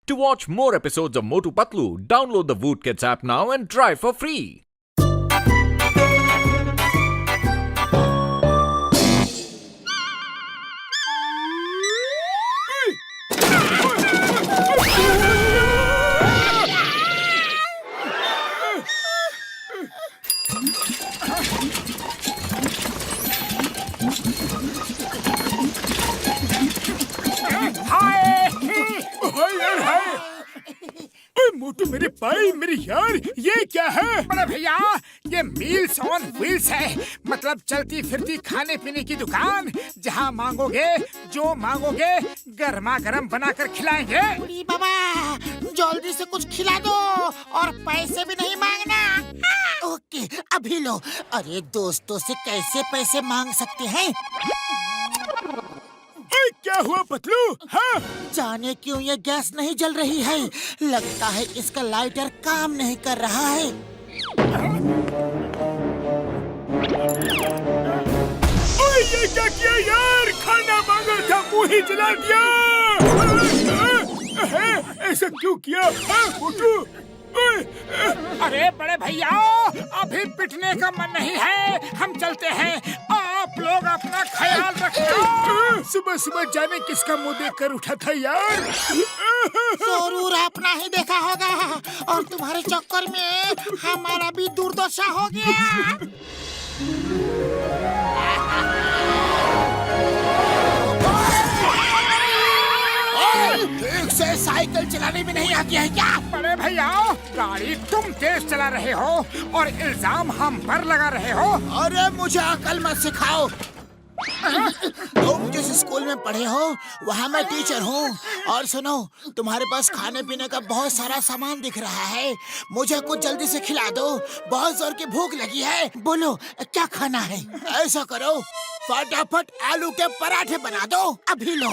To watch more episodes of Motu Patlu, download the Voot Kids app now and try for free. मोटू मेरे भाई मेरे यार ये क्या है? बड़े भैया ये मील्स ऑन व्हील्स है, मतलब चलती फिरती खाने पीने की दुकान। जहाँ मांगोगे जो मांगोगे गर्मा गर्म बनाकर खिलाएंगे। बुढ़ी बाबा जल्दी से कुछ खिला दो और पैसे भी नहीं मांगना। ओके अभी लो। अरे दोस्तों से कैसे पैसे मांग सकते हैं? क्या हुआ पतलू? हाँ? जाने क्यों ये गैस नहीं जल रही है। लगता है इसका लाइटर काम नहीं कर रहा है। ओए ये क्या किया यार? खाना मांगा था मुंह ही जला दिया। ऐसा क्यों किया मोटू? अरे बड़े भैया अभी पिटने का मन नहीं है, हम चलते हैं। आप लोग अपना ख्याल रखना। सुबह सुबह जाने किसका मुंह देख कर उठा था यार। जरूर अपना ही देखा होगा और तुम्हारे चक्कर में हमारा भी दुर्दशा हो गया। ठीक से साइकिल चलाने में नहीं आती है क्या? बड़े भैया गाड़ी तुम तेज चला रहे हो और इल्जाम हम पर लगा रहे हो। अरे मुझे अकल मत सिखाओ। तुम जिस स्कूल में पढ़े हो वहाँ मैं टीचर हूँ। और सुनो तुम्हारे पास खाने पीने का बहुत सारा सामान दिख रहा है, मुझे कुछ जल्दी से खिला दो। बहुत जोर की भूख लगी है। बोलो क्या खाना है? ऐसा करो फटाफट आलू के पराठे बना दो। अभी लो।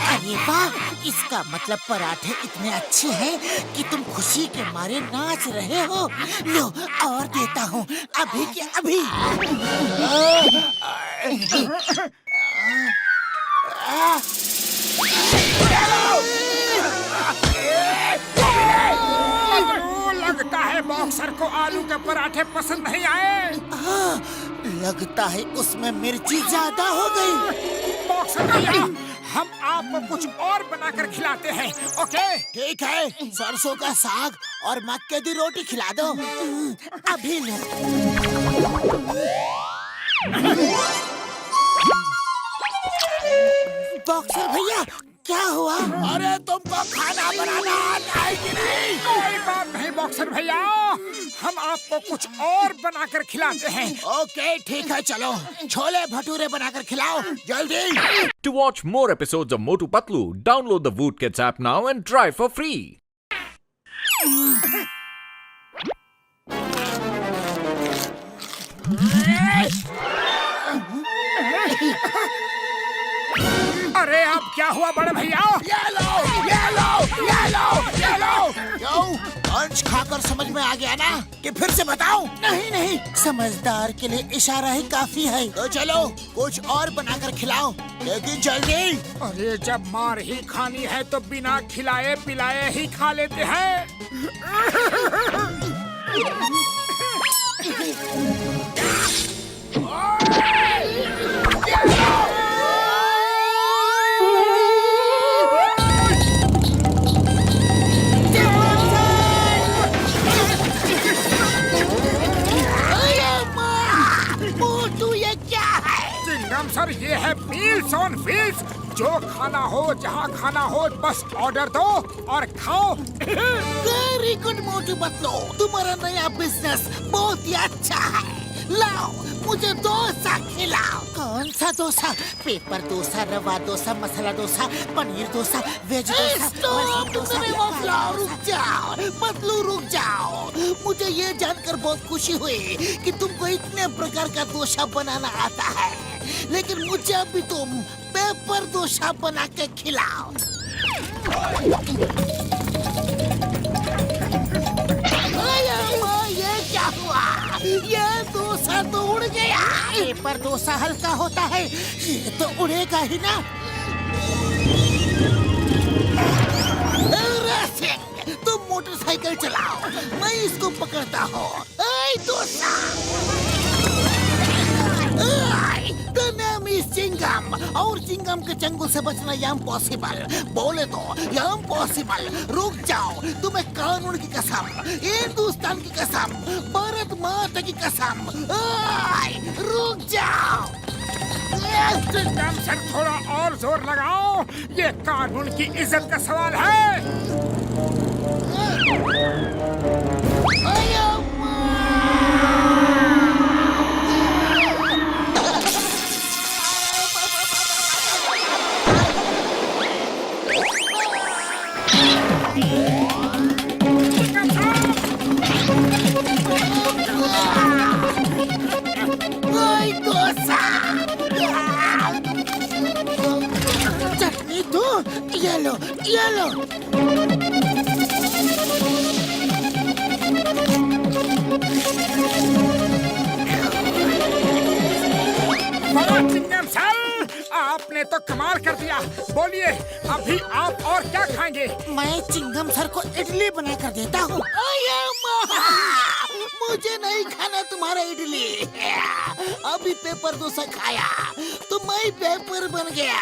अरे वाह, इसका मतलब पराठे इतने अच्छे हैं कि तुम खुशी के मारे नाच रहे हो। लो और देता हूँ अभी के अभी। लगता है बॉक्सर को आलू के पराठे पसंद नहीं आए। हाँ, लगता है उसमें मिर्ची ज्यादा हो गई। बॉक्सर भैया हम आपको कुछ और बनाकर खिलाते हैं। ओके ठीक है, सरसों का साग और मक्के की रोटी खिला दो। अभी लो। बॉक्सर भैया क्या हुआ? अरे तुमको खाना बनाना आता है कि नहीं? कोई बात नहीं बॉक्सर भैया, हम आपको कुछ और बनाकर खिलाते हैं। ओके ठीक है, चलो छोले भटूरे बनाकर खिलाओ जल्दी। To watch more episodes of Motu Patlu, download the Voot Kids app now and try for free. अरे अब क्या हुआ बड़े भैया? ये लो, ये लो, ये लो, ये लो। क्यों? लंच खाकर समझ में आ गया ना कि फिर से बताऊं? नहीं नहीं, समझदार के लिए इशारा ही काफी है। तो चलो कुछ और बनाकर खिलाओ, लेकिन जल्दी। अरे जब मार ही खानी है तो बिना खिलाए पिलाए ही खा लेते हैं। सर ये है मील्स ऑन व्हील्स। जो खाना हो जहाँ खाना हो बस ऑर्डर दो और खाओ। वेरी गुड मोटू पतलू, तुम्हारा नया बिजनेस बहुत ही अच्छा है। लाओ मुझे डोसा खिलाओ। कौन सा डोसा? पेपर डोसा, रवा डोसा, मसाला डोसा, पनीर डोसा, वेज डोसा। रुक जाओ पतलू, रुक जाओ। मुझे ये जानकर बहुत खुशी हुई कि तुमको इतने प्रकार का डोसा बनाना आता है, लेकिन मुझे अभी तुम पेपर डोसा बना के खिलाओ। तो उड़ गया। पेपर डोसा हल्का होता है, ये तो उड़ेगा ही ना। रेसिंग, तुम मोटरसाइकिल चलाओ, मैं इसको पकड़ता हूँ। Dosa, the name is Chingam, और चिंगम के चंगुल से बचना इम्पॉसिबल। बोले तो इम्पॉसिबल। रुक जाओ, तुम्हें कानून की कसम, हिंदुस्तान की कसम, भारत माता की कसम, रुक जाओ। चिंगम सर, थोड़ा और जोर लगाओ, ये कानून की इज्जत का सवाल है। चटनी दो, ये लो, ये लो। चिंगम सर, आपने तो कमाल कर दिया। बोलिए, अभी आप और क्या खाएंगे? मैं चिंगम सर को इडली बना कर देता हूँ। मुझे नहीं खाना तुम्हारा इडली। अभी पेपर डोसा खाया तो मैं पेपर बन गया,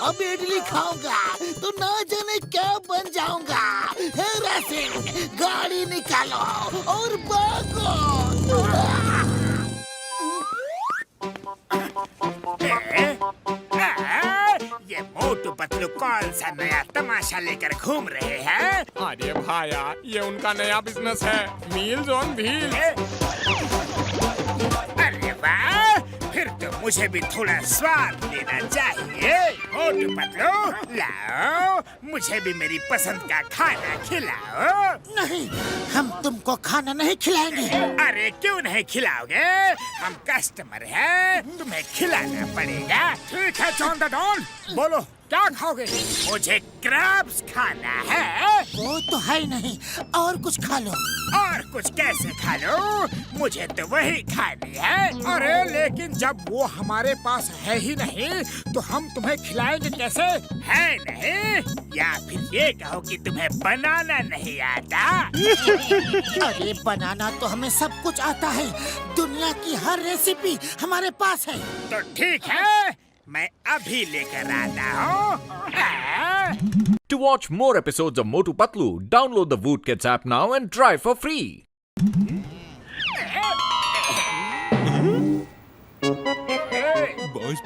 अब इडली खाऊंगा तो ना जाने क्या बन जाऊंगा। हे रेसिंग, गाड़ी निकालो और भागो। ये मोटू पतलू कौन सा नया तमाशा लेकर घूम रहे हैं? अरे भाया, ये उनका नया बिजनेस है, मील्स ऑन व्हील्स। अरे वाह, फिर तो मुझे भी थोड़ा स्वाद लेना चाहिए। मोटू पतलू, लाओ, मुझे भी मेरी पसंद का खाना खिलाओ। नहीं, हम तुमको खाना नहीं खिलाएंगे। अरे क्यों नहीं खिलाओगे? हम कस्टमर हैं, तुम्हें खिलाना पड़ेगा। ठीक है जॉन द डॉन, बोलो क्या खाओगे? मुझे क्रैब्स खाना है। वो तो है ही नहीं, और कुछ खा लो। और कुछ कैसे खा लो? मुझे तो वही खानी है। अरे लेकिन जब वो हमारे पास है ही नहीं तो हम तुम्हें खिलाएंगे कैसे? है नहीं? या फिर ये कहो कि तुम्हें बनाना नहीं आता? अरे बनाना तो हमें सब कुछ आता है, दुनिया की हर रेसिपी हमारे पास है। तो ठीक है, मैं अभी लेकर आता हूँ। To watch more episodes of Motu Patlu, download the Voot Kids app now and try for free.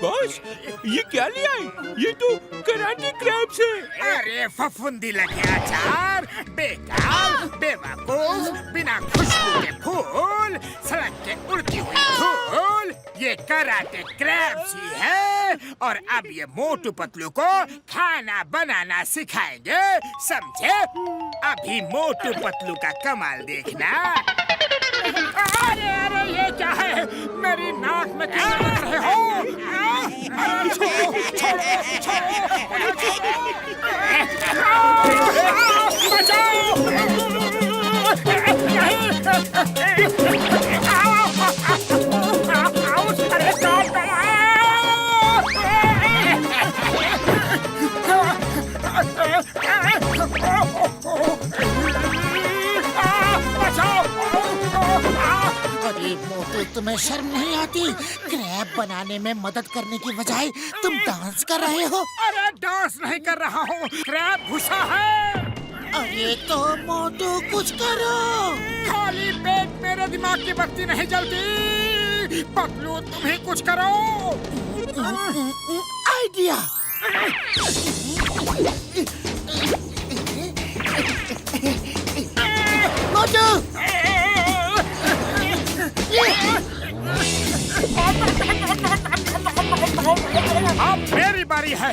Boss, ये क्या ले आए? ये तो कराटे क्रैब्स है। अरे फफूंदी लगे अचार, बेकार, बेवकूफ, बिना खुशबू के फूल, सड़क के उड़ती हुई धूल, ये कराटे क्रैब्स ही है। और अब ये मोटू पतलू को खाना बनाना सिखाएंगे, समझे? अभी मोटू पतलू का कमाल देखना। अरे अरे, ये क्या है? मेरी नाक में क्या लग रहे हो? अरे छोड़ो, छोड़ो, छोड़ो, अरे मोटू, तुम्हें शर्म नहीं आती? क्रैब बनाने में मदद करने की बजाय तुम डांस कर रहे हो। अरे डांस नहीं कर रहा हूँ, क्रैब घुसा है। अरे तो मोटू कुछ करो। खाली पेट मेरे दिमाग की बत्ती नहीं जलती। पतलू तुम ही कुछ करो। आइडिया। मोटू, अब मेरी बारी है।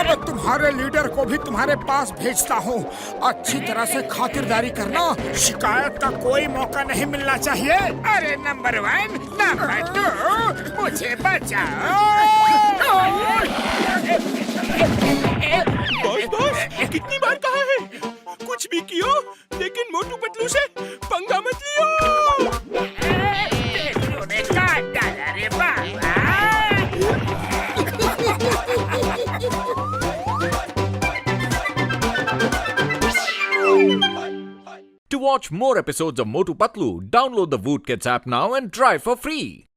अब तुम्हारे लीडर को भी तुम्हारे पास भेजता हूँ। अच्छी तरह से खातिरदारी करना, शिकायत का कोई मौका नहीं मिलना चाहिए। अरे नंबर 1, नंबर 2, मुझे बचाओ। बॉस कितनी बार कहा है कुछ भी कियो लेकिन मोटू पतलू से पंगा मत लियो। तूने काट डाला रे बाबा। To watch more episodes of Motu Patlu, download the Voot Kids app now and try for free.